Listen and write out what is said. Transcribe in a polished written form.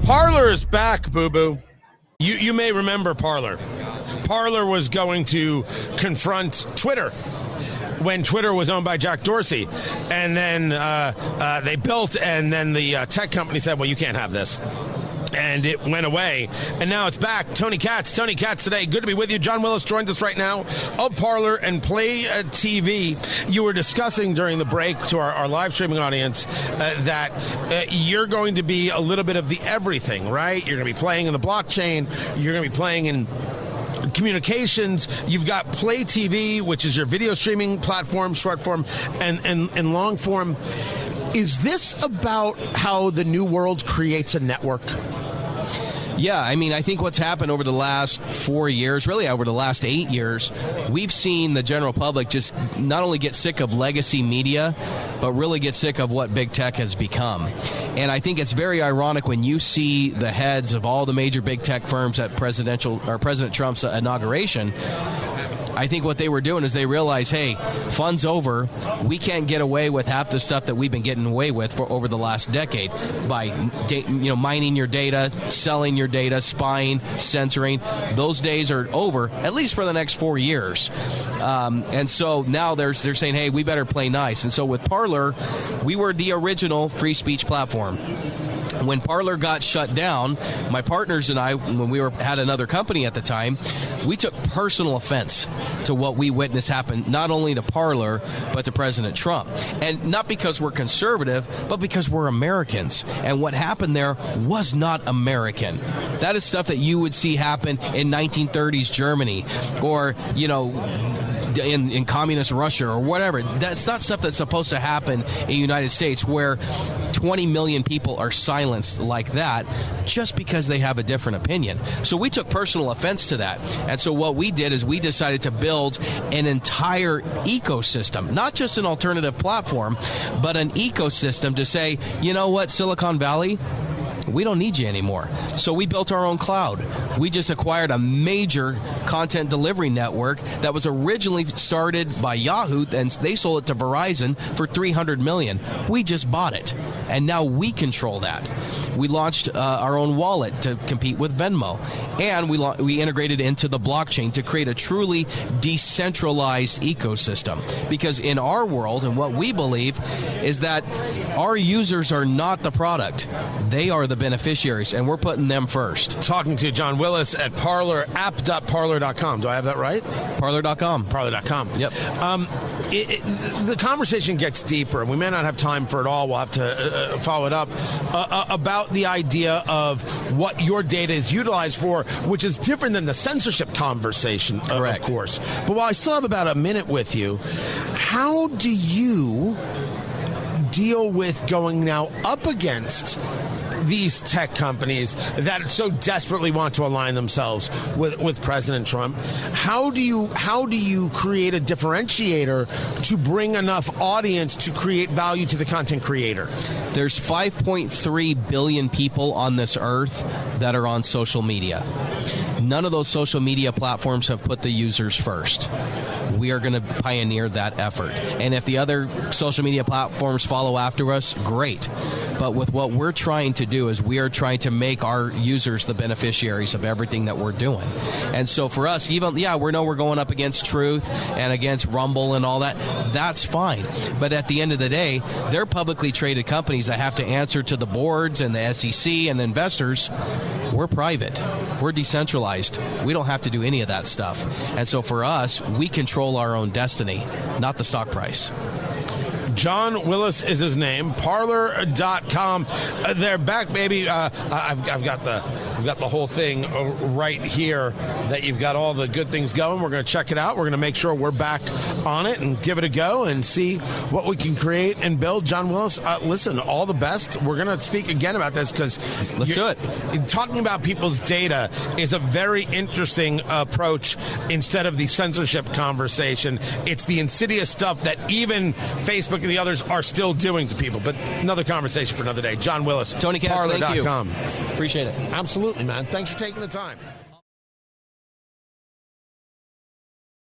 Parlor is back, boo-boo. You may remember Parlor. Parlor was going to confront Twitter when Twitter was owned by Jack Dorsey. And then they built, and then the tech company said, well, you can't have this. And it went away, and now it's back. Tony Katz today. Good to be with you. John Willis joins us right now of Parlor and PlayTV. You were discussing during the break to our live streaming audience that you're going to be a little bit of the everything, right? You're going to be playing in the blockchain. You're going to be playing in communications. You've got PlayTV, which is your video streaming platform, short form and long form. Is this about how the new world creates a network? Yeah, I mean, I think what's happened over the last 4 years, really over the last 8 years, we've seen the general public just not only get sick of legacy media, but really get sick of what big tech has become. And I think it's very ironic when you see the heads of all the major big tech firms at President Trump's inauguration. I think what they were doing is they realized, hey, fun's over. We can't get away with half the stuff that we've been getting away with for over the last decade by mining your data, selling your data, spying, censoring. Those days are over, at least for the next 4 years. And so now they're saying, hey, we better play nice. And so with Parlor, we were the original free speech platform. When Parlor got shut down, my partners and I, when we had another company at the time, we took personal offense to what we witnessed happen not only to Parlor, but to President Trump. And not because we're conservative, but because we're Americans. And what happened there was not American. That is stuff that you would see happen in 1930s Germany or, in communist Russia or whatever. That's not stuff that's supposed to happen in the United States, where 20 million people are silenced like that just because they have a different opinion. So we took personal offense to that. And so what we did is we decided to build an entire ecosystem, not just an alternative platform, but an ecosystem to say, you know what, Silicon Valley, we don't need you anymore. So we built our own cloud. We just acquired a major content delivery network that was originally started by Yahoo, and they sold it to Verizon for $300 million. We just bought it, and now we control that. We launched our own wallet to compete with Venmo, and we integrated into the blockchain to create a truly decentralized ecosystem. Because in our world, and what we believe, is that our users are not the product. They are the beneficiaries, and we're putting them first. Talking to John Willis at Parlor, app.parlor.com. Do I have that right? Parlor.com. Parlor.com. Yep. The conversation gets deeper, and we may not have time for it all. We'll have to follow it up about the idea of what your data is utilized for, which is different than the censorship conversation, of course. But while I still have about a minute with you, how do you deal with going now up against these tech companies that so desperately want to align themselves with President Trump? How do you create a differentiator to bring enough audience to create value to the content creator? There's 5.3 billion people on this earth that are on social media. None of those social media platforms have put the users first. We are going to pioneer that effort. And if the other social media platforms follow after us, great. But with what we're trying to do is we are trying to make our users the beneficiaries of everything that we're doing. And so for us, we know we're going up against Truth and against Rumble and all that. That's fine. But at the end of the day, they're publicly traded companies that have to answer to the boards and the SEC and the investors. We're private. We're decentralized. We don't have to do any of that stuff. And so for us, we control our own destiny, not the stock price. John Willis is his name. Parlor.com. They're back, baby. I've got the whole thing right here. That you've got all the good things going. We're going to check it out. We're going to make sure we're back on it and give it a go and see what we can create and build. John Willis, listen, all the best. We're going to speak again about this because let's do it. Talking about people's data is a very interesting approach. Instead of the censorship conversation, it's the insidious stuff that even Facebook and the others are still doing to people. But another conversation for another day. John Willis, Tony Katz, thank you. Parlor.com. Appreciate it. Absolutely, man. Thanks for taking the time.